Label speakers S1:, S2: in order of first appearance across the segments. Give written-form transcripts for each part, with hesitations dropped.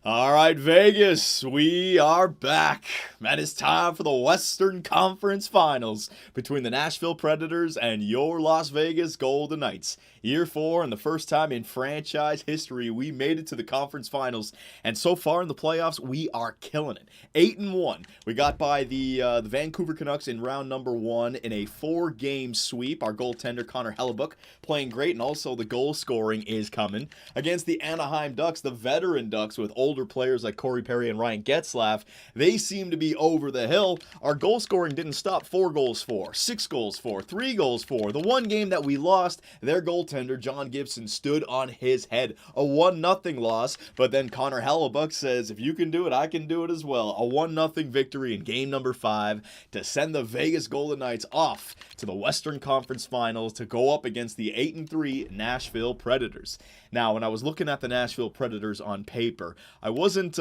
S1: All right, Vegas, we are back. Man, it's time for the Western Conference Finals between the Nashville Predators and your Las Vegas Golden Knights. Year 4 and the first time in franchise history we made it to the conference finals, and so far in the playoffs we are killing it. 8-1. We got by the Vancouver Canucks in round number 1 in a 4-game sweep. Our goaltender Connor Hellebuck playing great, and also the goal scoring is coming against the Anaheim Ducks, the veteran Ducks with older players like Corey Perry and Ryan Getzlaf. They seem to be over the hill. Our goal scoring didn't stop. 4 goals for, 6 goals for, 3 goals for. The one game that we lost, their goaltender John Gibson stood on his head. A 1-0 loss, but then Connor Hellebuck says, if you can do it, I can do it as well. A 1-0 victory in game number 5 to send the Vegas Golden Knights off to the Western Conference Finals to go up against the 8-3 Nashville Predators. Now, when I was looking at the Nashville Predators on paper, I wasn't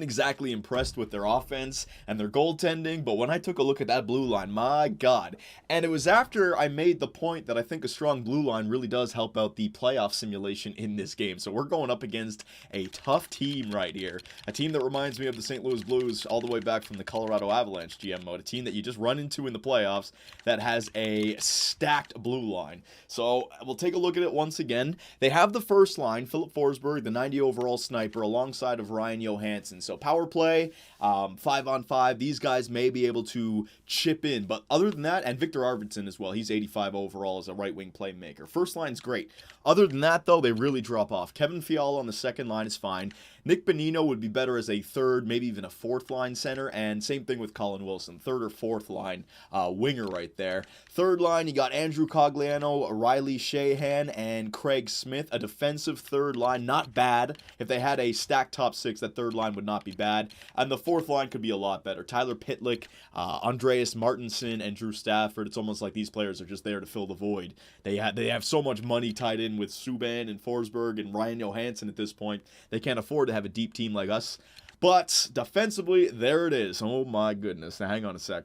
S1: exactly impressed with their offense and their goaltending, but when I took a look at that blue line, my God. And it was after I made the point that I think a strong blue line really does help out the playoff simulation in this game. So we're going up against a tough team right here. A team that reminds me of the St. Louis Blues all the way back from the Colorado Avalanche GM mode. A team that you just run into in the playoffs that has a stacked blue line. So we'll take a look at it once again. They have the first line, Philip Forsberg, the 90 overall sniper, alongside of Ryan Johansson. So power play, 5-on-5, these guys may be able to chip in. But other than that, and Victor Arvidsson as well, he's 85 overall as a right-wing playmaker. First line's great. Other than that, though, they really drop off. Kevin Fiala on the second line is fine. Nick Bonino would be better as a third, maybe even a fourth line center, and same thing with Colin Wilson, third or fourth line winger right there. Third line, you got Andrew Cogliano, Riley Sheahan, and Craig Smith, a defensive third line, not bad. If they had a stacked top 6, that third line would not be bad, and the fourth line could be a lot better. Tyler Pitlick, Andreas Martinson, and Drew Stafford. It's almost like these players are just there to fill the void. They have so much money tied in with Subban and Forsberg and Ryan Johansson at this point. They can't afford to have a deep team like us. But defensively, there it is. Oh my goodness. Now hang on a sec.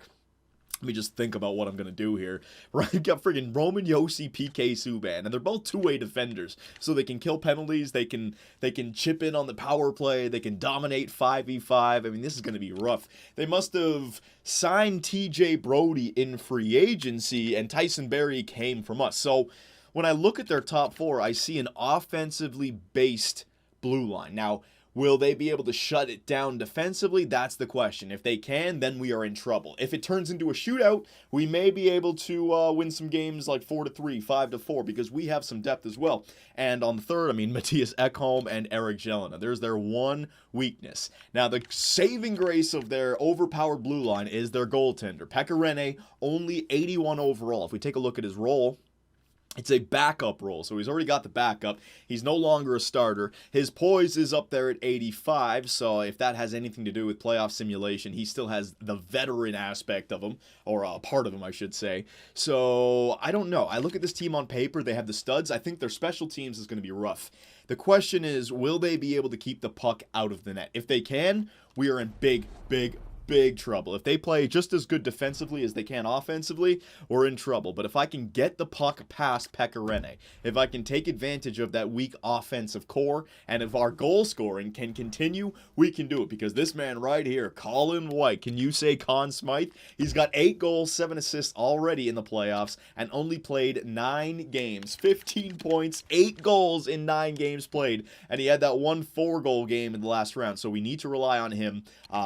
S1: Let me just think about what I'm going to do here. Right, you got friggin' Roman Josi, PK Subban, and they're both two-way defenders, so they can kill penalties, they can chip in on the power play, they can dominate 5v5. I mean, this is going to be rough. They must have signed TJ Brody in free agency, and Tyson Barrie came from us. So when I look at their top 4, I see an offensively based blue line. Now, will they be able to shut it down defensively? That's the question. If they can, then we are in trouble. If it turns into a shootout, we may be able to win some games like 4-3, 5-4, because we have some depth as well. And on the third, I mean, Matthias Ekholm and Eric Jelena. There's their one weakness. Now, the saving grace of their overpowered blue line is their goaltender. Pekka Rinne, only 81 overall. If we take a look at his role, it's a backup role, so he's already got the backup. He's no longer a starter. His poise is up there at 85, so if that has anything to do with playoff simulation, he still has the veteran aspect of him, or a part of him, I should say. So, I don't know. I look at this team on paper. They have the studs. I think their special teams is going to be rough. The question is, will they be able to keep the puck out of the net? If they can, we are in big trouble. If they play just as good defensively as they can offensively, we're in trouble. But if I can get the puck past Pekka Rinne, if I can take advantage of that weak offensive core, and if our goal scoring can continue, we can do it. Because this man right here, Colin White, can you say Conn Smythe? He's got 8 goals, 7 assists already in the playoffs, and only played 9 games. 15 points, 8 goals in 9 games played, and he had that 1 4-goal game in the last round. So we need to rely on him.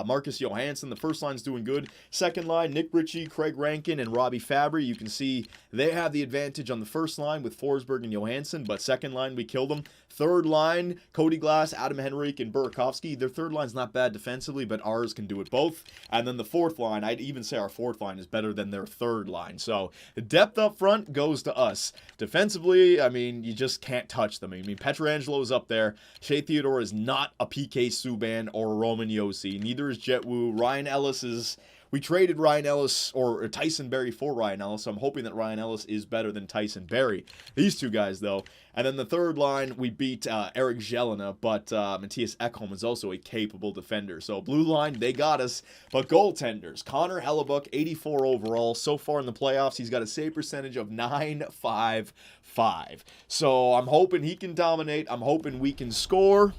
S1: Marcus Johansson, the first line's doing good. Second line, Nick Ritchie, Craig Rankin, and Robbie Fabry. You can see they have the advantage on the first line with Forsberg and Johansson, but second line, we killed them. Third line, Cody Glass, Adam Henrique, and Burakovsky. Their third line's not bad defensively, but ours can do it both. And then the fourth line, I'd even say our fourth line is better than their third line. So the depth up front goes to us. Defensively, I mean, you just can't touch them. I mean, Pietrangelo is up there. Shea Theodore is not a PK Subban or a Roman Josi. Neither is Jet Wu. Ryan Ellis is... We traded Ryan Ellis or Tyson Barrie for Ryan Ellis, so I'm hoping that Ryan Ellis is better than Tyson Barrie. These two guys, though. And then the third line, we beat Eric Jelena, but Matthias Ekholm is also a capable defender. So blue line, they got us. But goaltenders, Connor Hellebuck, 84 overall. So far in the playoffs, he's got a save percentage of .955. So I'm hoping he can dominate. I'm hoping we can score.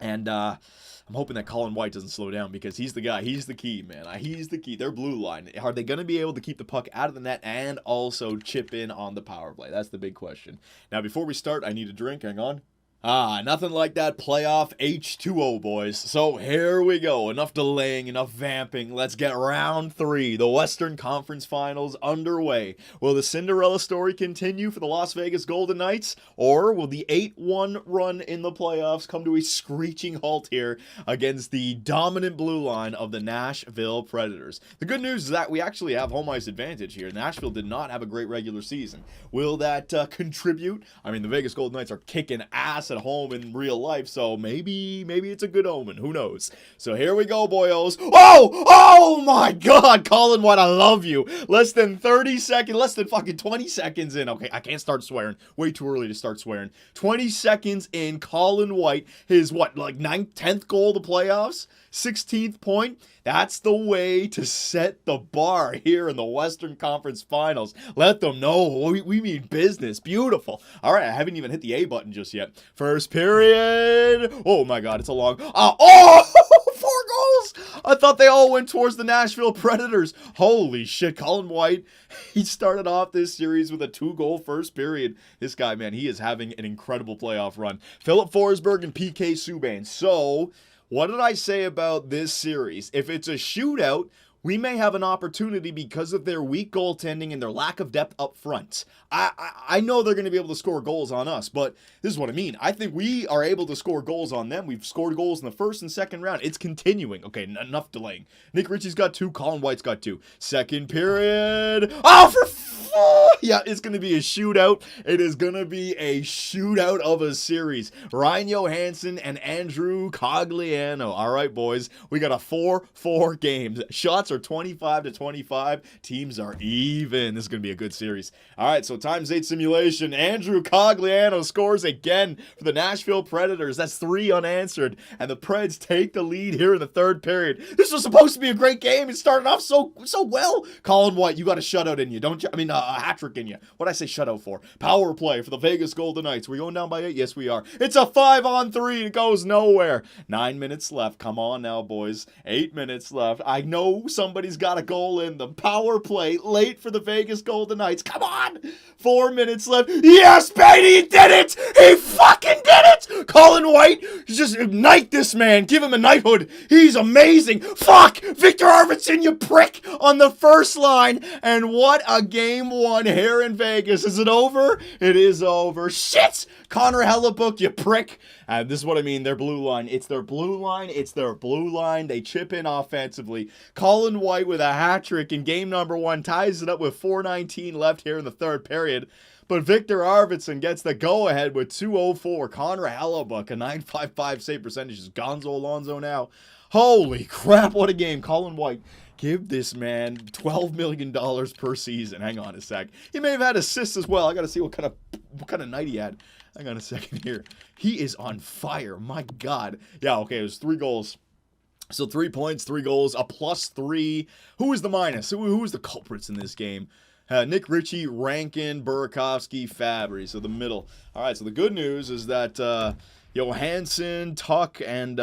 S1: And I'm hoping that Colin White doesn't slow down because he's the guy. He's the key, man. He's the key. Their blue line. Are they going to be able to keep the puck out of the net and also chip in on the power play? That's the big question. Now, before we start, I need a drink. Hang on. Nothing like that playoff H2O, boys. So here we go. Enough delaying, enough vamping. Let's get round 3, the Western Conference Finals underway. Will the Cinderella story continue for the Las Vegas Golden Knights, or will the 8-1 run in the playoffs come to a screeching halt here against the dominant blue line of the Nashville Predators? The good news is that we actually have home ice advantage here. Nashville did not have a great regular season. Will that contribute? I mean, the Vegas Golden Knights are kicking ass at home in real life, so maybe it's a good omen. Who knows? So here we go, boyos. Oh my God, Colin White, I love you. Less than 30 seconds, less than fucking 20 seconds in. Okay, I can't start swearing. Way too early to start swearing. 20 seconds in, Colin White, his what, like 9th, 10th goal of the playoffs? 16th point. That's the way to set the bar here in the Western Conference Finals. Let them know we mean business. Beautiful. All right, I haven't even hit the A button just yet. First period. Oh my God, it's a long. 4 goals. I thought they all went towards the Nashville Predators. Holy shit, Colin White. He started off this series with a 2-goal first period. This guy, man, he is having an incredible playoff run. Philip Forsberg and PK Subban. So, what did I say about this series? If it's a shootout, we may have an opportunity because of their weak goaltending and their lack of depth up front. I know they're going to be able to score goals on us, but this is what I mean. I think we are able to score goals on them. We've scored goals in the first and second round. It's continuing. Okay, enough delaying. Nick Ritchie's got 2. Colin White's got 2. Second period. Yeah, it's going to be a shootout. It is going to be a shootout of a series. Ryan Johansson and Andrew Cogliano. All right, boys. We got a 4-4 game. Shots are 25-25. Teams are even. This is going to be a good series. All right, so times 8 simulation. Andrew Cogliano scores again for the Nashville Predators. That's 3 unanswered. And the Preds take the lead here in the third period. This was supposed to be a great game. It started off so well. Colin White, you got a shutout in you, don't you? I mean, a hat trick in you. What'd I say shutout for? Power play for the Vegas Golden Knights. We're going down by 8? Yes, we are. It's a 5-on-3. It goes nowhere. 9 minutes left. Come on now, boys. 8 minutes left. I know somebody's got a goal in them. Power play late for the Vegas Golden Knights. Come on. 4 minutes left. Yes, baby, he did it. He fucking did it. Colin White, just ignite this man. Give him a knighthood. He's amazing. Fuck. Victor Arvidsson, you prick, on the first line. And what a game one here in Vegas. Is it over? It is over. Shit. Connor Hellebuck, you prick. This is what I mean. Their blue line. It's their blue line. It's their blue line. They chip in offensively. Colin White with a hat trick in game number 1 ties it up with 4:19 left here in the third period. But Victor Arvidsson gets the go-ahead with 2:04. Connor Hellebuck, a .955 save percentage, is Gonzo Alonso now. Holy crap, what a game. Colin White, give this man $12 million per season. Hang on a sec. He may have had assists as well. I got to see what kind of night he had. Hang on a second here. He is on fire. My God. Yeah, okay, it was 3 goals. So 3 points, 3 goals, a +3. Who is the minus? Who is the culprits in this game? Nick Ritchie, Rankin, Burakovsky, Fabry. So the middle. All right, so the good news is that Johansson, Tuck, and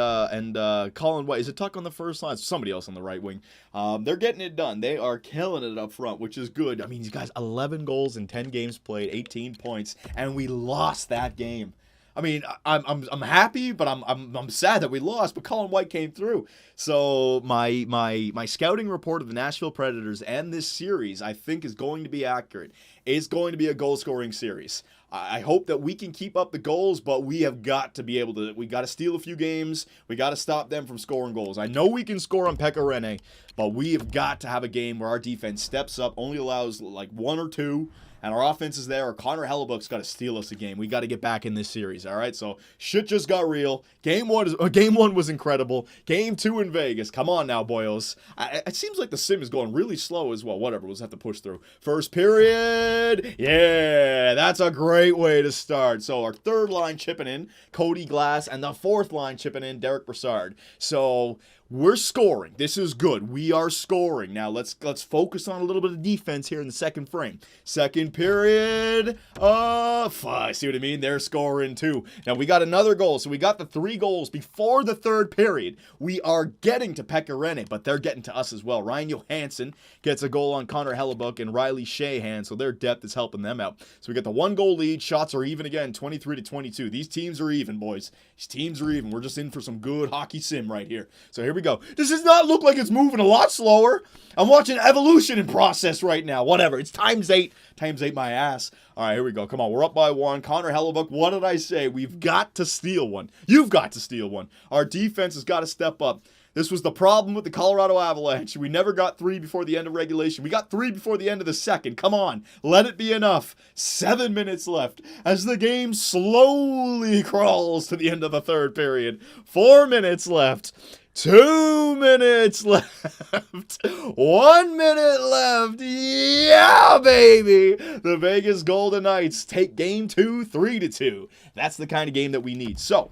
S1: Colin White. Is it Tuck on the first line? It's somebody else on the right wing. They're getting it done. They are killing it up front, which is good. I mean, these guys, 11 goals in 10 games played, 18 points, and we lost that game. I mean, I'm happy, but I'm sad that we lost. But Colin White came through. So my scouting report of the Nashville Predators and this series, I think, is going to be accurate. It's going to be a goal-scoring series. I hope that we can keep up the goals, but we have got to be able to. We got to steal a few games. We got to stop them from scoring goals. I know we can score on Pekka Rinne, but we have got to have a game where our defense steps up, only allows like 1 or 2. And our offense is there, or Connor Hellebuck's got to steal us a game. We got to get back in this series, all right? So shit just got real. Game one was incredible. Game 2 in Vegas. Come on now, boyos. It seems like the sim is going really slow as well. Whatever, we'll just have to push through. First period. Yeah, that's a great way to start. So our third line chipping in, Cody Glass, and the fourth line chipping in, Derek Brassard. So We're scoring. This is good. We are scoring. Now let's focus on a little bit of defense here in the second frame. Second period. See what I mean? They're scoring too. Now we got another goal. So we got the 3 goals before the third period. We are getting to Pekka Rinne, but they're getting to us as well. Ryan Johansson gets a goal on Connor Hellebuck and Riley Shahan, so their depth is helping them out. So we got the 1-goal lead. Shots are even again, 23-22. These teams are even, boys. These teams are even. We're just in for some good hockey sim right here. So here we go. This does not look like it's moving a lot slower. I'm watching evolution in process right now. Whatever. It's times 8. Times 8 my ass. All right, here we go. Come on. We're up by 1. Connor Hellebuck, what did I say? We've got to steal one. You've got to steal one. Our defense has got to step up. This was the problem with the Colorado Avalanche. We never got 3 before the end of regulation. We got 3 before the end of the second. Come on. Let it be enough. 7 minutes left as the game slowly crawls to the end of the third period. 4 minutes left. 2 minutes left. 1 minute left. Yeah, baby. The Vegas Golden Knights take game 2, 3-2. That's the kind of game that we need. So,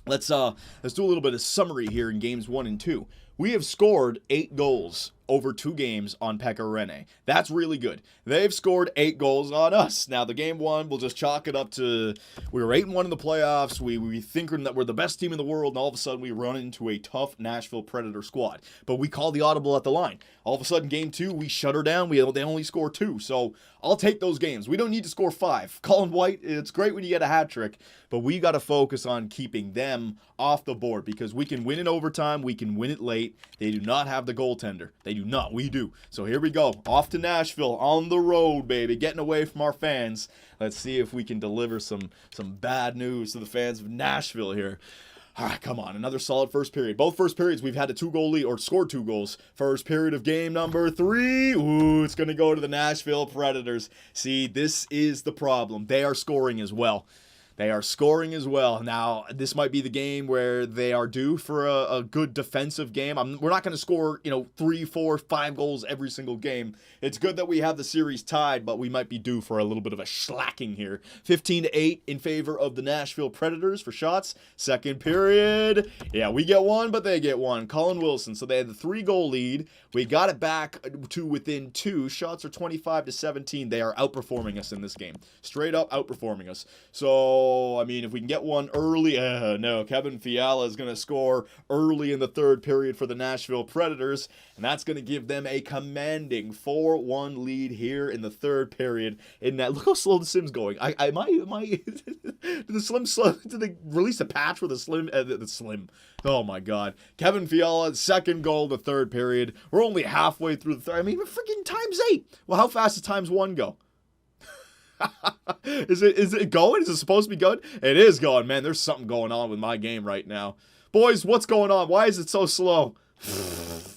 S1: let's do a little bit of summary here in games 1 and 2. We have scored 8 goals over 2 games on Pekka Rinne. That's really good. They've scored 8 goals on us. Now, the game 1, we'll just chalk it up to we were 8-1 in the playoffs. We thinking that we're the best team in the world, and all of a sudden we run into a tough Nashville Predator squad. But we call the audible at the line. All of a sudden, game 2, we shut her down. They only score 2. So I'll take those games. We don't need to score 5. Colin White, it's great when you get a hat trick, but we got to focus on keeping them off the board because we can win in overtime. We can win it late. They do not have the goaltender. They do not. We do. So here we go. Off to Nashville on the road, baby. Getting away from our fans. Let's see if we can deliver some bad news to the fans of Nashville here. All right, come on. Another solid first period. Both first periods, we've had a 2-goal lead or scored 2 goals. First period of game number 3. Ooh, it's going to go to the Nashville Predators. See, this is the problem. They are scoring as well. They are scoring as well. Now, this might be the game where they are due for a good defensive game. We're not going to score, 3, 4, 5 goals every single game. It's good that we have the series tied, but we might be due for a little bit of a slacking here. 15-8 in favor of the Nashville Predators for shots. Second period. Yeah, we get 1, but they get 1. Colin Wilson. So they had the 3-goal lead. We got it back to within 2. Shots are 25-17. They are outperforming us in this game. Straight up outperforming us. So, if we can get 1 early, no, Kevin Fiala is going to score early in the third period for the Nashville Predators, and that's going to give them a commanding 4-1 lead here in the third period. In that, look how slow the sim's going. Did they release a patch for the slim? Oh my God, Kevin Fiala, second goal, the third period. We're only halfway through the third. We're freaking times 8. Well, how fast does times 1 go? Is it going? Is it supposed to be going? It is going, man. There's something going on with my game right now. Boys, what's going on? Why is it so slow?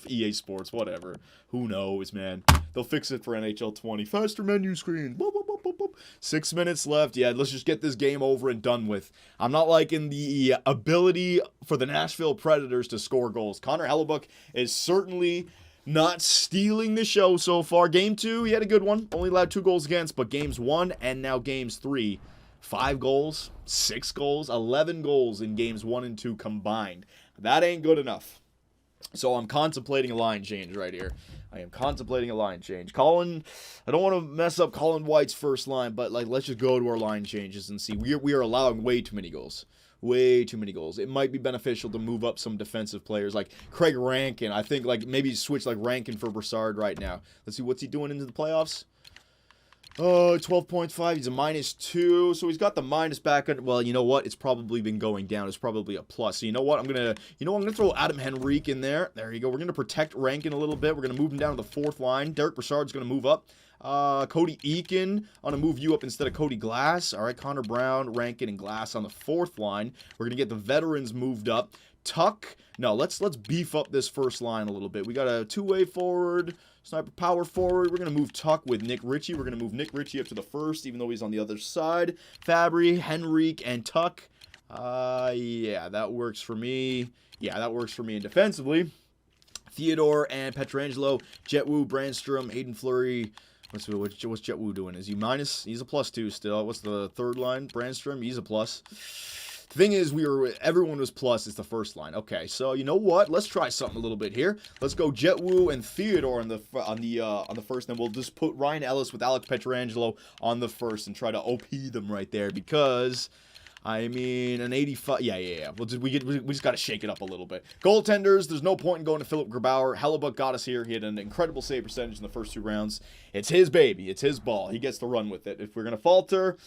S1: EA Sports, whatever. Who knows, man? They'll fix it for NHL 20. Faster menu screen. Boop, boop, boop, boop, boop. 6 minutes left. Yeah, let's just get this game over and done with. I'm not liking the ability for the Nashville Predators to score goals. Connor Hellebuck is certainly not stealing the show so far. Game 2, he had a good one. Only allowed 2 goals against, but games 1 and now games 3. 5 goals, 6 goals, 11 goals in games 1 and 2 combined. That ain't good enough. So I'm contemplating a line change right here. I am contemplating a line change. I don't want to mess up Colin White's first line, but let's just go to our line changes and see. We are allowing way too many goals. Way too many goals. It might be beneficial to move up some defensive players like Craig Rankin. I think maybe switch Rankin for Brassard right now. Let's see, what's he doing into the playoffs? 12.5. He's a -2. So he's got the minus back. Well, you know what? It's probably been going down. It's probably a plus. So you know what? I'm gonna throw Adam Henrique in there. There you go. We're gonna protect Rankin a little bit. We're gonna move him down to the 4th line. Derek Brassard's gonna move up. Cody Eakin, I'm going to move you up instead of Cody Glass. All right, Connor Brown, Rankin, and Glass on the 4th line. We're going to get the veterans moved up. Tuck, no, let's beef up this first line a little bit. We got a 2-way forward, sniper power forward. We're going to move Tuck with Nick Ritchie. We're going to move Nick Ritchie up to the 1st, even though he's on the other side. Fabry, Henrique, and Tuck. Yeah, that works for me. Yeah, that works for me. And defensively, Theodore and Petrangelo, Jetwu, Brandstrom, Hayden Fleury. What's Jetwu doing? Is he minus? He's a +2 still. What's the 3rd line? Brandstrom, he's a plus. The thing is, everyone was plus is the first line. Okay, so you know what? Let's try something a little bit here. Let's go Jetwoo and Theodore on the first, and we'll just put Ryan Ellis with Alex Pietrangelo on the first and try to OP them right there because. I mean, an 85. Yeah. We just got to shake it up a little bit. Goaltenders, there's no point in going to Philip Grubauer. Hellebuyck got us here. He had an incredible save percentage in the first 2 rounds. It's his baby. It's his ball. He gets to run with it. If we're going to falter,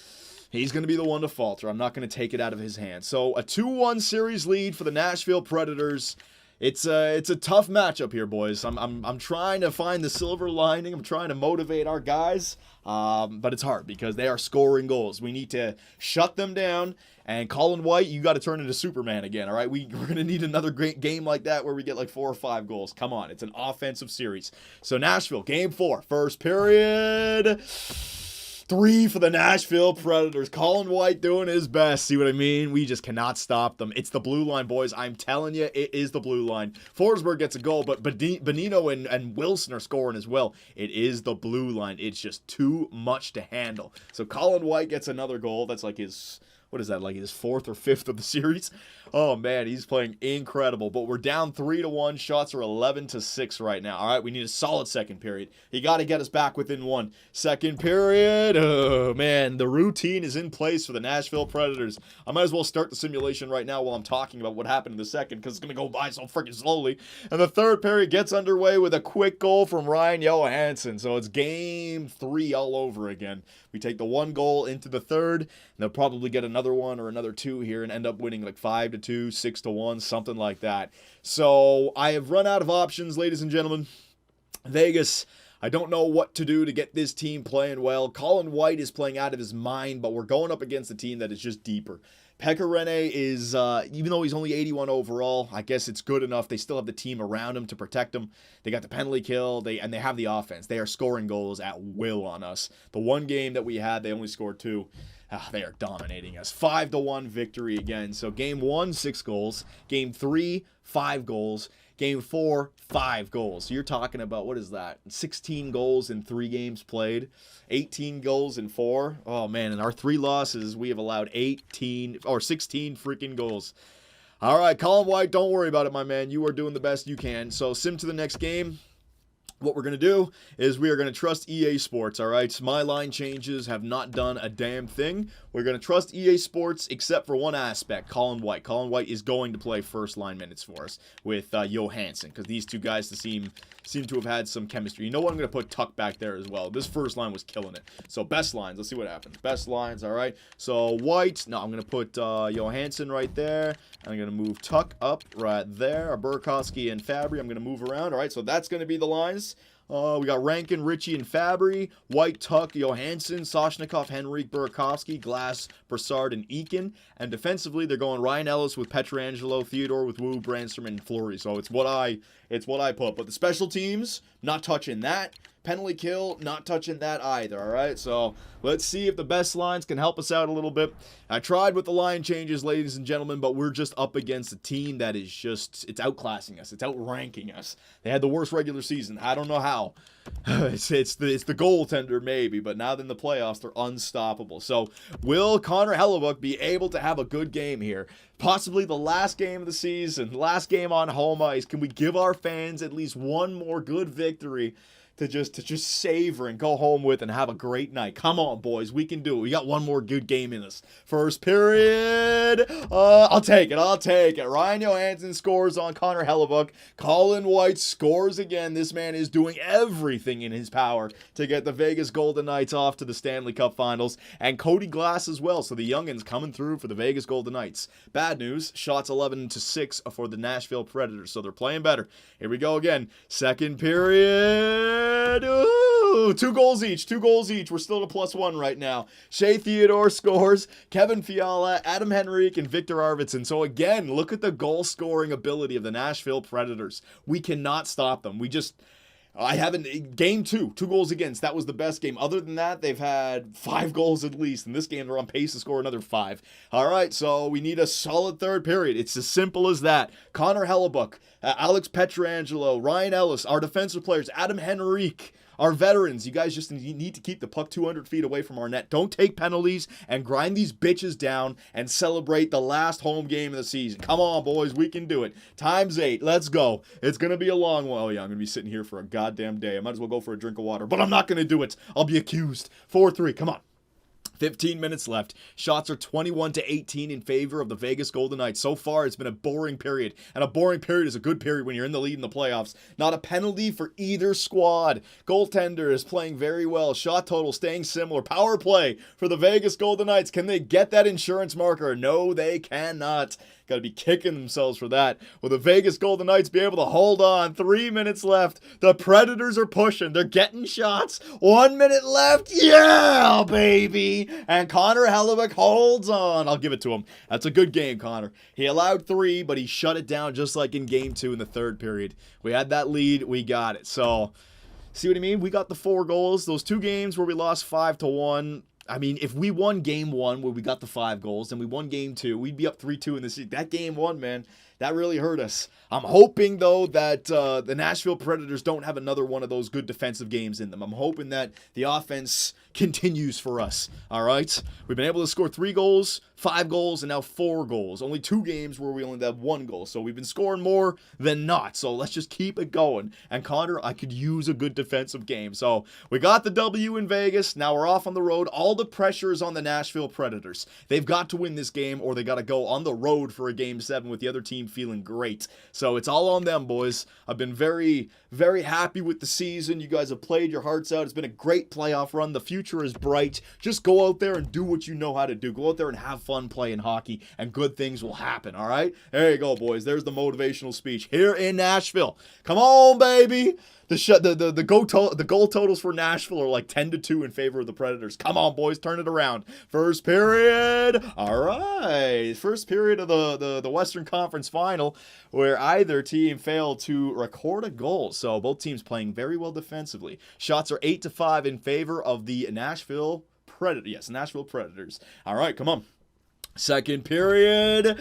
S1: he's going to be the one to falter. I'm not going to take it out of his hands. So a 2-1 series lead for the Nashville Predators. It's a tough matchup here, boys. I'm trying to find the silver lining. I'm trying to motivate our guys, but it's hard because they are scoring goals. We need to shut them down. And Colin White, you got to turn into Superman again, all right? We're going to need another great game like that where we get like 4 or 5 goals. Come on, it's an offensive series. So Nashville, game 4, first period. 3 for the Nashville Predators. Colin White doing his best. See what I mean? We just cannot stop them. It's the blue line, boys. I'm telling you, it is the blue line. Forsberg gets a goal, but Bonino and Wilson are scoring as well. It is the blue line. It's just too much to handle. So Colin White gets another goal. That's like his... What is that, like his 4th or 5th of the series? Oh, man, he's playing incredible. But we're down 3-1. Shots are 11-6 right now. All right, we need a solid second period. You got to get us back within 1. Second period. Oh, man, the routine is in place for the Nashville Predators. I might as well start the simulation right now while I'm talking about what happened in the second because it's going to go by so freaking slowly. And the third period gets underway with a quick goal from Ryan Johansson. So it's game 3 all over again. We take the 1 goal into the third, and they'll probably get another 1 or another 2 here and end up winning like 5-2, 6-1, something like that. So I have run out of options, ladies and gentlemen. Vegas, I don't know what to do to get this team playing well. Colin White is playing out of his mind, but we're going up against a team that is just deeper. Pekka Rinne is, even though he's only 81 overall, I guess it's good enough. They still have the team around him to protect him. They got the penalty kill, and they have the offense. They are scoring goals at will on us. The one game that we had, they only scored 2. They are dominating us. 5-1 victory again. So game 1, 6 goals. Game 3, 5 goals. Game 4, 5 goals. So you're talking about, what is that? 16 goals in 3 games played. 18 goals in 4. Oh, man. In our 3 losses, we have allowed 16 freaking goals. All right, Colin White, don't worry about it, my man. You are doing the best you can. So sim to the next game. What we're going to do is we are going to trust EA Sports, all right? My line changes have not done a damn thing. We're going to trust EA Sports except for one aspect, Colin White. Colin White is going to play first line minutes for us with Johansson because these two guys seem to have had some chemistry. You know what? I'm going to put Tuck back there as well. This first line was killing it. So best lines. Let's see what happens. Best lines, all right? So White. No, I'm going to put Johansson right there. I'm going to move Tuck up right there. Burakovsky and Fabry, I'm going to move around. All right, so that's going to be the lines. We got Rankin, Ritchie, and Fabry. White, Tuck, Johansson, Soshnikov, Henrique, Burakovsky, Glass, Brassard, and Eakin. And defensively, they're going Ryan Ellis with Pietrangelo, Theodore with Wu, Brandstrom, and Fleury. So it's what I put. But the special teams, not touching that. Penalty kill, not touching that either, all right? So let's see if the best lines can help us out a little bit. I tried with the line changes, ladies and gentlemen, but we're just up against a team that is just, it's outclassing us. It's outranking us. They had the worst regular season. I don't know how. It's the goaltender maybe, but now in the playoffs, they're unstoppable. So will Connor Hellebuyck be able to have a good game here? Possibly the last game of the season, last game on home ice. Can we give our fans at least one more good victory to just savor and go home with and have a great night? Come on, boys. We can do it. We got one more good game in us. First period. I'll take it. Ryan Johansson scores on Connor Hellebuyck. Colin White scores again. This man is doing everything in his power to get the Vegas Golden Knights off to the Stanley Cup Finals. And Cody Glass as well. So the youngins coming through for the Vegas Golden Knights. Bad news. Shots 11-6 for the Nashville Predators. So they're playing better. Here we go again. Second period. Ooh, 2 goals each. We're still at +1 right now. Shea Theodore scores. Kevin Fiala, Adam Henrique, and Victor Arvidsson. So again, look at the goal scoring ability of the Nashville Predators. We cannot stop them. Game 2 goals against. That was the best game. Other than that, they've had 5 goals at least. In this game, they're on pace to score another 5. All right, so we need a solid third period. It's as simple as that. Connor Hellebuyck, Alex Pietrangelo, Ryan Ellis, our defensive players, Adam Henrique, Our veterans, you guys just need to keep the puck 200 feet away from our net. Don't take penalties and grind these bitches down and celebrate the last home game of the season. Come on, boys. We can do it. Times 8. Let's go. It's going to be a long one. Oh, yeah, I'm going to be sitting here for a goddamn day. I might as well go for a drink of water, but I'm not going to do it. I'll be accused. 4-3. Come on. 15 minutes left. Shots are 21-18 in favor of the Vegas Golden Knights. So far, it's been a boring period. And a boring period is a good period when you're in the lead in the playoffs. Not a penalty for either squad. Goaltender is playing very well. Shot total staying similar. Power play for the Vegas Golden Knights. Can they get that insurance marker? No, they cannot. Got to be kicking themselves for that. Will the Vegas Golden Knights be able to hold on? 3 minutes left. The Predators are pushing. They're getting shots. 1 minute left. Yeah, baby. And Connor Hellebuyck holds on. I'll give it to him. That's a good game, Connor. He allowed 3, but he shut it down just like in game 2 in the third period. We had that lead. We got it. So, see what I mean? We got the 4 goals. Those 2 games where we lost 5-1. I mean, if we won game 1 where we got the 5 goals and we won game 2, we'd be up 3-2 in the season. That game 1, man, that really hurt us. I'm hoping, though, that the Nashville Predators don't have another one of those good defensive games in them. I'm hoping that the offense continues for us, all right? We've been able to score 3 goals, 5 goals, and now 4 goals. Only 2 games where we only have 1 goal. So we've been scoring more than not. So let's just keep it going. And Connor, I could use a good defensive game. So we got the W in Vegas. Now we're off on the road. All the pressure is on the Nashville Predators. They've got to win this game or they got to go on the road for a game 7 with the other team feeling great. So it's all on them, boys. I've been very, very happy with the season. You guys have played your hearts out. It's been a great playoff run. The future is bright. Just go out there and do what you know how to do. Go out there and have fun playing hockey, and good things will happen, all right? There you go, boys. There's the motivational speech here in Nashville. Come on, baby. The goal totals for Nashville are like 10-2 in favor of the Predators. Come on, boys, turn it around. First period. All right. First period of the Western Conference Final, where either team failed to record a goal. So both teams playing very well defensively. Shots are 8-5 in favor of the Nashville Predators. Yes, Nashville Predators. All right, come on. Second period.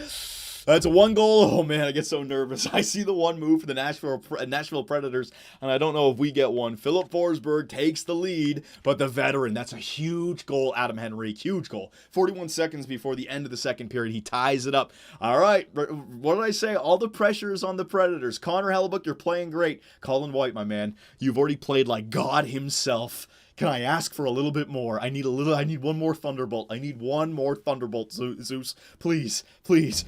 S1: That's a 1 goal. Oh, man, I get so nervous. I see the 1 move for the Nashville Predators, and I don't know if we get one. Philip Forsberg takes the lead, but the veteran, that's a huge goal, Adam Henrique. Huge goal. 41 seconds before the end of the second period, he ties it up. All right, what did I say? All the pressure is on the Predators. Connor Hellebuyck, you're playing great. Colin White, my man, you've already played like God himself. Can I ask for a little bit more? I need one more Thunderbolt. I need one more Thunderbolt, Zeus. Please,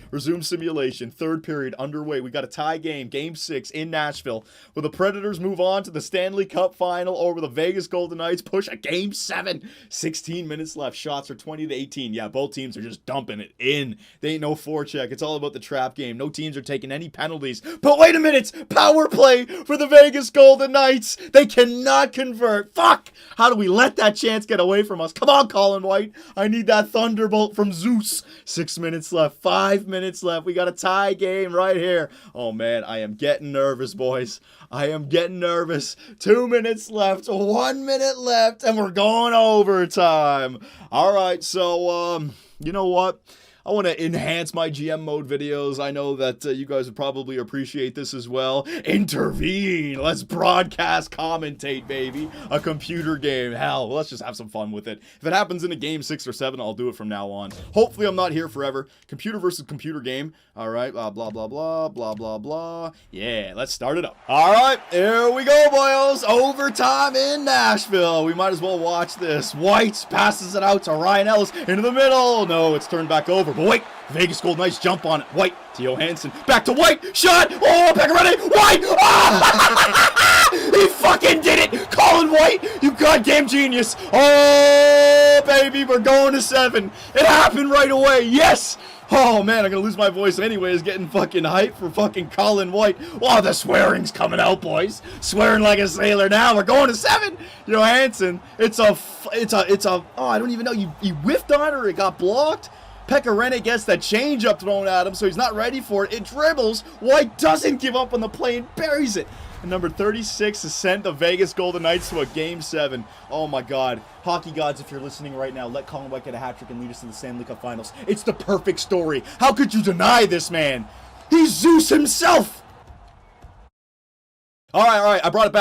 S1: resume simulation. Third period underway. We got a tie game, game 6 in Nashville. Will the Predators move on to the Stanley Cup final over the Vegas Golden Knights? Push a game 7. 16 minutes left. Shots are 20-18. Yeah, both teams are just dumping it in. They ain't no forecheck. It's all about the trap game. No teams are taking any penalties. But wait a minute. Power play for the Vegas Golden Knights. They cannot convert. Fuck. How do we let that chance get away from us? Come on, Colin White. I need that Thunderbolt from Zeus. 6 minutes left. 5 minutes left. We got a tie game right here. Oh, man, I am getting nervous, boys. I am getting nervous. 2 minutes left. 1 minute left, and we're going overtime. All right, so, you know what? I want to enhance my GM mode videos. I know that you guys would probably appreciate this as well. Intervene. Let's broadcast commentate, baby. A computer game. Hell, let's just have some fun with it. If it happens in a game 6 or 7, I'll do it from now on. Hopefully, I'm not here forever. Computer versus computer game. All right. Blah, blah, blah, blah, blah, blah. Yeah, let's start it up. All right. Here we go, boys. Overtime in Nashville. We might as well watch this. White passes it out to Ryan Ellis into the middle. No, it's turned back over. But wait, Vegas Golden Knights jump on it. White to Johansson. Back to White. Shot. Oh, Pecorino. White. Oh! He fucking did it. Colin White, you goddamn genius. Oh, baby, we're going to 7. It happened right away. Yes. Oh, man, I'm going to lose my voice anyways, getting fucking hyped for fucking Colin White. Wow, the swearing's coming out, boys. Swearing like a sailor now. We're going to 7. Johansson, it's a, oh, I don't even know. He whiffed on it or it got blocked. Pecorino gets that changeup thrown at him, so he's not ready for it. It dribbles. White doesn't give up on the play and buries it. And number 36 has sent the Vegas Golden Knights to a Game 7. Oh, my God. Hockey gods, if you're listening right now, let Colin White get a hat trick and lead us to the Stanley Cup Finals. It's the perfect story. How could you deny this man? He's Zeus himself. All right. I brought it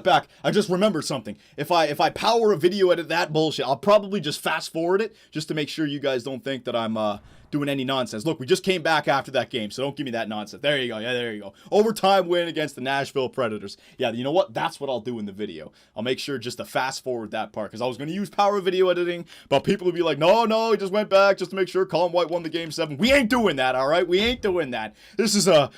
S1: back. I just remembered something. If I power a video edit that bullshit, I'll probably just fast forward it just to make sure you guys don't think that I'm doing any nonsense. Look, we just came back after that game, so don't give me that nonsense. There you go. Yeah, there you go. Overtime win against the Nashville Predators. Yeah, you know what? That's what I'll do in the video. I'll make sure just to fast forward that part, because I was going to use power video editing, but people would be like, no, he just went back just to make sure Colin White won the game 7. We ain't doing that, all right? We ain't doing that. This is a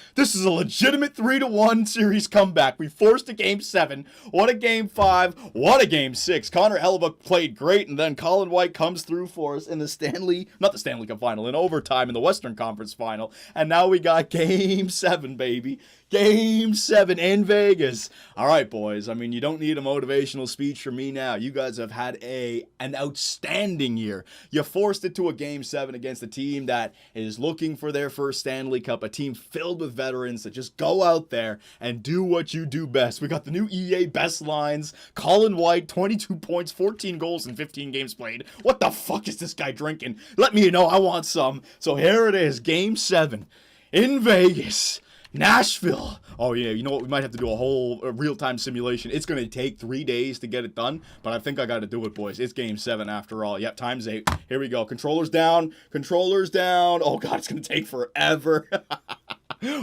S1: legitimate 3-1 series comeback. We forced a game 7. What a game 5. What a game 6. Connor Hellebuyck played great, and then Colin White comes through for us in the not the Stanley Cup final, in overtime in the Western Conference final. And now we got game 7, baby. Game 7 in Vegas. All right, boys. I mean, you don't need a motivational speech from me now. You guys have had an outstanding year. You forced it to a game 7 against a team that is looking for their first Stanley Cup, a team filled with veterans that just go out there and do what you do best. We got the new EA best lines. Colin White, 22 points, 14 goals in 15 games played. What the fuck is this guy drinking? Let me know. I want some. So here it is, game 7 in Vegas. Nashville. Oh yeah, you know what? We might have to do a whole real-time simulation. It's going to take 3 days to get it done, but I think I got to do it, boys. It's game 7 after all. Yep, times 8. Here we go. Controllers down. Oh god, it's going to take forever.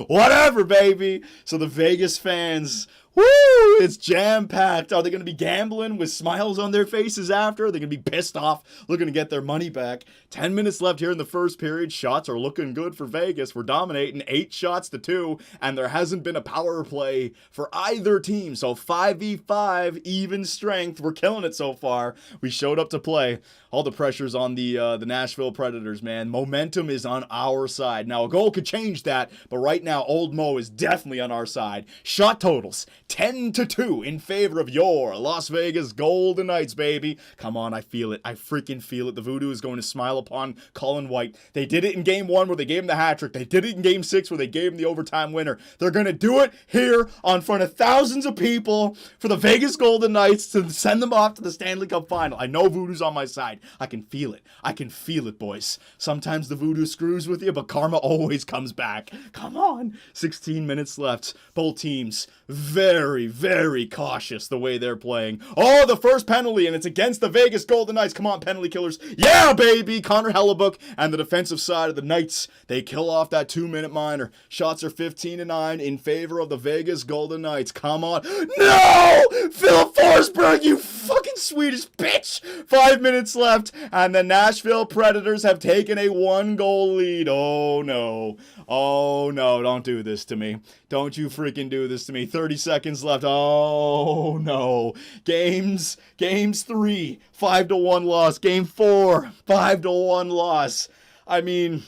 S1: Whatever, baby. So the Vegas fans, woo, it's jam-packed. Are they going to be gambling with smiles on their faces after? Are they going to be pissed off, looking to get their money back? 10 minutes left here in the first period. Shots are looking good for Vegas. We're dominating 8 shots to 2, and there hasn't been a power play for either team. So 5v5, even strength. We're killing it so far. We showed up to play. All the pressure's on the Nashville Predators, man. Momentum is on our side. Now, a goal could change that, but right now, Old Mo is definitely on our side. Shot totals, 10-2 in favor of your Las Vegas Golden Knights, baby. Come on, I feel it. I freaking feel it. The voodoo is going to smile upon Colin White. They did it in game 1 where they gave him the hat trick. They did it in game 6 where they gave him the overtime winner. They're going to do it here on front of thousands of people for the Vegas Golden Knights to send them off to the Stanley Cup final. I know voodoo's on my side. I can feel it. I can feel it, boys. Sometimes the voodoo screws with you, but karma always comes back. Come on. 16 minutes left. Both teams very, very cautious the way they're playing. Oh, the first penalty, and it's against the Vegas Golden Knights. Come on, penalty killers. Yeah, baby! Connor Hellebuyck and the defensive side of the Knights. They kill off that 2-minute minor. Shots are 15-9 in favor of the Vegas Golden Knights. Come on. No! Philip Forsberg, you fucking Swedish bitch! 5 minutes left, and the Nashville Predators have taken a 1-goal lead. Oh, no. Oh, no, don't do this to me. Don't you freaking do this to me. 30 seconds left. Oh, no. Games 3, 5-1 loss. Game 4, 5-1 loss. I mean,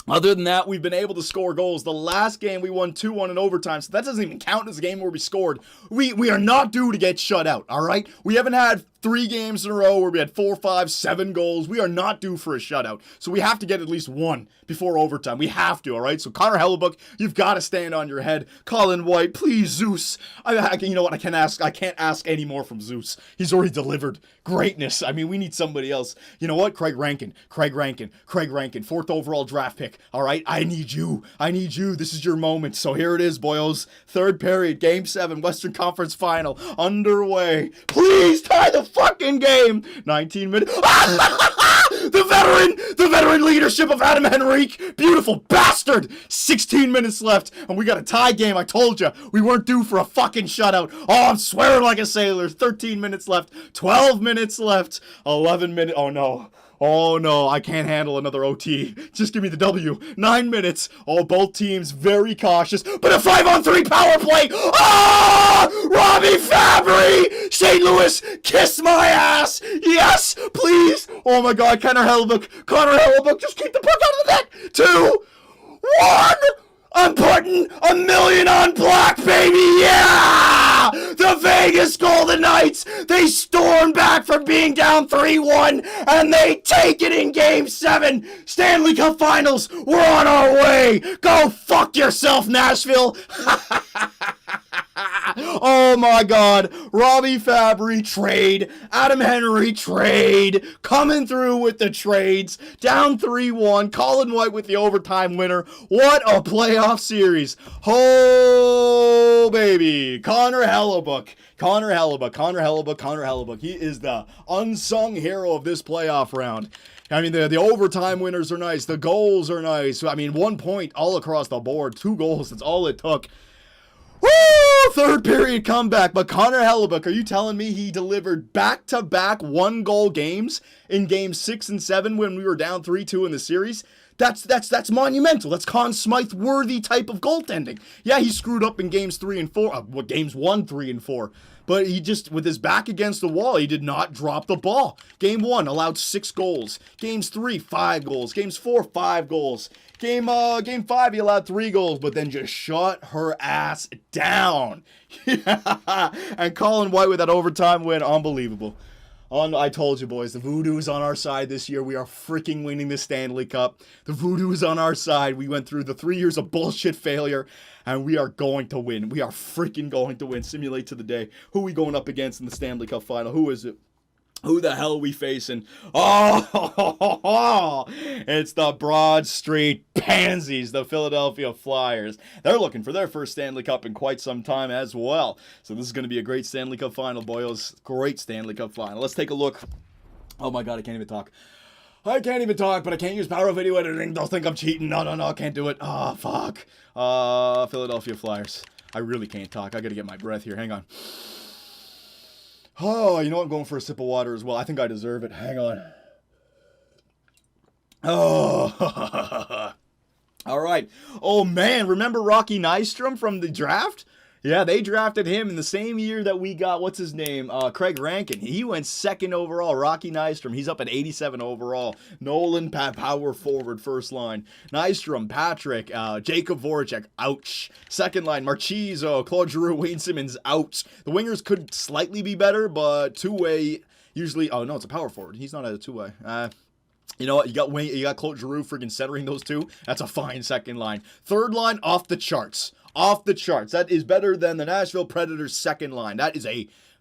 S1: other than that, we've been able to score goals. The last game, we won 2-1 in overtime, so that doesn't even count as a game where we scored. We are not due to get shut out, all right? We haven't had 3 games in a row where we had 4, 5, 7 goals. We are not due for a shutout. So we have to get at least 1 before overtime. We have to, all right? So Connor Hellebuyck, you've got to stand on your head. Colin White, please, Zeus. You know what? I can't ask any more from Zeus. He's already delivered greatness. I mean, we need somebody else. You know what? Craig Rankin. 4th overall draft pick. All right? I need you. This is your moment. So here it is, boyos. 3rd period, game 7, Western Conference final, underway. Please tie the fucking game. 19 minutes. The veteran leadership of Adam Henrique. Beautiful bastard. 16 minutes left, and we got a tie game. I told you, we weren't due for a fucking shutout. Oh, I'm swearing like a sailor. 13 minutes left. 12 minutes left. 11 minutes. Oh no, I can't handle another OT. Just give me the W. 9 minutes. Oh, both teams very cautious. But a 5-on-3 power play. Oh! Robbie Fabry! St. Louis, kiss my ass! Yes, please! Oh my god, Connor Hellebuyck, just keep the puck out of the net! 2, 1! I'm putting $1 million on black, baby! Yeah! The Vegas Golden Knights, they storm back from being down 3-1, and they take it in Game 7. Stanley Cup Finals, we're on our way. Go fuck yourself, Nashville. Oh my God. Robbie Fabry trade. Adam Henry trade. Coming through with the trades. Down 3-1. Colin White with the overtime winner. What a playoff series. Oh, baby. Connor Hellebuyck. He is the unsung hero of this playoff round. I mean, the overtime winners are nice. The goals are nice. I mean, 1 point all across the board. 2 goals. That's all it took. Woo! Third period comeback. But Connor Hellebuyck, are you telling me he delivered back-to-back 1-goal games in games 6 and 7 when we were down 3-2 in the series? That's monumental. That's Conn Smythe-worthy type of goaltending. Yeah, he screwed up in games 3 and 4. Games 1, 3, and 4. But he just, with his back against the wall, he did not drop the ball. Game 1 allowed 6 goals. Games 3, 5 goals. Games 4, 5 goals. Game 5, he allowed 3 goals, but then just shut her ass down. And Colin White with that overtime win, unbelievable. I told you, boys, the voodoo is on our side this year. We are freaking winning the Stanley Cup. The voodoo is on our side. We went through the 3 years of bullshit failure, and we are going to win. We are freaking going to win. Simulate to the day. Who are we going up against in the Stanley Cup final? Who is it? Who the hell are we facing? Oh, it's the Broad Street Pansies, the Philadelphia Flyers. They're looking for their first Stanley Cup in quite some time as well. So this is going to be a great Stanley Cup final, boys. Great Stanley Cup final. Let's take a look. Oh my God, I can't even talk. But I can't use power video editing. Don't think I'm cheating. No, I can't do it. Oh, fuck. Philadelphia Flyers. I really can't talk. I got to get my breath here. Hang on. Oh, you know what? I'm going for a sip of water as well. I think I deserve it. Hang on. Oh. All right. Oh, man. Remember Rocky Nystrom from the draft? Yeah, they drafted him in the same year that we got, what's his name? Craig Rankin. He went 2nd overall. Rocky Nystrom. He's up at 87 overall. Nolan, power forward, first line. Nystrom, Patrick, Jacob Voracek, ouch. Second line, Marchizzo, Claude Giroux, Wayne Simmons, ouch. The wingers could slightly be better, but two-way usually, oh no, it's a power forward. He's not at a two-way. You know what? You got Claude Giroux freaking centering those two. That's a fine second line. Third line, off the charts. Off the charts. That is better than the Nashville Predators' second line. That is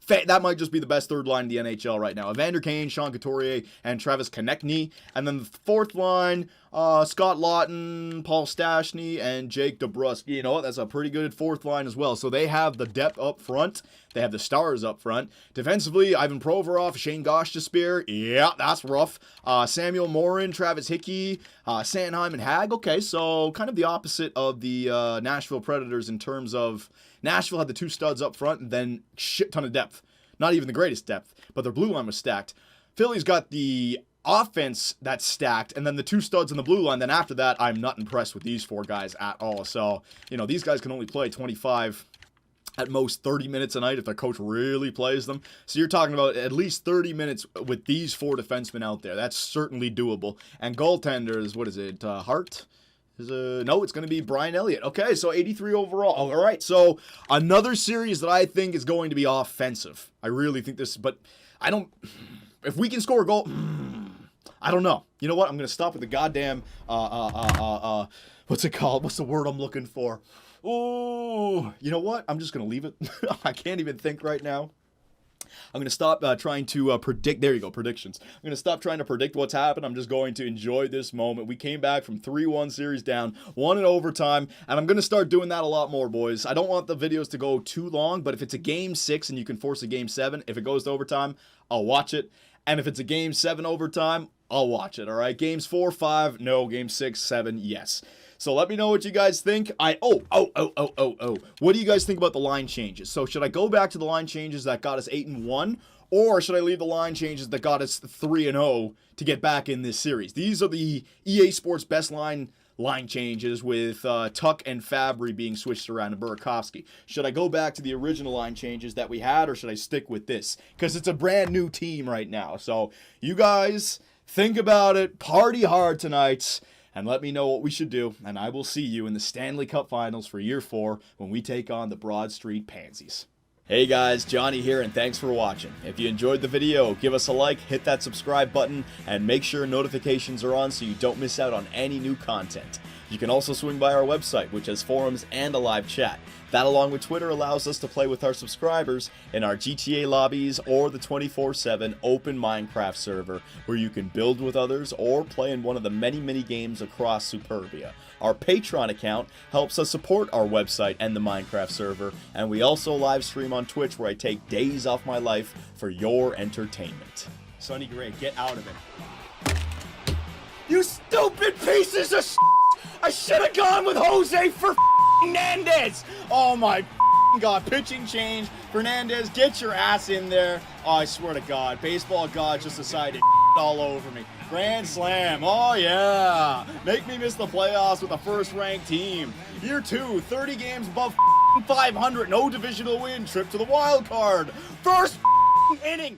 S1: that might just be the best third line in the NHL right now. Evander Kane, Sean Couturier, and Travis Konechny. And then the fourth line, Scott Lawton, Paul Stastny, and Jake DeBrusk. You know what? That's a pretty good fourth line as well. So they have the depth up front. They have the stars up front. Defensively, Ivan Provorov, Shane Gostisbehere. Yeah, that's rough. Samuel Morin, Travis Hickey, Sanheim, and Hag. Okay, so kind of the opposite of the Nashville Predators in terms of Nashville had the 2 studs up front and then shit ton of depth. Not even the greatest depth, but their blue line was stacked. Philly's got the offense that's stacked, and then the 2 studs in the blue line. Then after that, I'm not impressed with these 4 guys at all. So, you know, these guys can only play 25, at most 30 minutes a night if their coach really plays them. So you're talking about at least 30 minutes with these 4 defensemen out there. That's certainly doable. And goaltenders, what is it, Hart? No, it's going to be Brian Elliott. Okay, so 83 overall. Oh, all right, so another series that I think is going to be offensive. I really think this, but I don't, if we can score a goal, I don't know. You know what? I'm going to stop with the goddamn, what's it called? What's the word I'm looking for? Oh, you know what? I'm just going to leave it. I can't even think right now. I'm going to stop trying to predict. There you go, predictions. I'm going to stop trying to predict what's happened. I'm just going to enjoy this moment. We came back from 3-1 series down, 1 in overtime, and I'm going to start doing that a lot more, boys. I don't want the videos to go too long, but if it's a game 6 and you can force a game 7, if it goes to overtime, I'll watch it. And if it's a game 7 overtime, I'll watch it, all right? Games 4, 5, no. Game 6, 7, yes. So let me know what you guys think. What do you guys think about the line changes? So should I go back to the line changes that got us 8-1, or should I leave the line changes that got us 3-0 to get back in this series? These are the EA Sports best line changes with Tuck and Fabry being switched around and Burakovsky. Should I go back to the original line changes that we had, or should I stick with this? Because it's a brand new team right now. So you guys think about it. Party hard tonight. And let me know what we should do, and I will see you in the Stanley Cup Finals for Year 4 when we take on the Broad Street Pansies. Hey guys, Johnny here, and thanks for watching. If you enjoyed the video, give us a like, hit that subscribe button, and make sure notifications are on so you don't miss out on any new content. You can also swing by our website, which has forums and a live chat. That, along with Twitter, allows us to play with our subscribers in our GTA lobbies or the 24/7 open Minecraft server, where you can build with others or play in one of the many mini games across Superbia. Our Patreon account helps us support our website and the Minecraft server, and we also live stream on Twitch, where I take days off my life for your entertainment. Sonny Gray, get out of it. You stupid pieces of shit! I should have gone with Jose for Fernandez! Oh my God, pitching change. Fernandez, get your ass in there. Oh, I swear to God, baseball God just decided to all over me. Grand slam, oh yeah. Make me miss the playoffs with a first-ranked team. Year 2, 30 games above 500, no divisional win, trip to the wild card. First inning.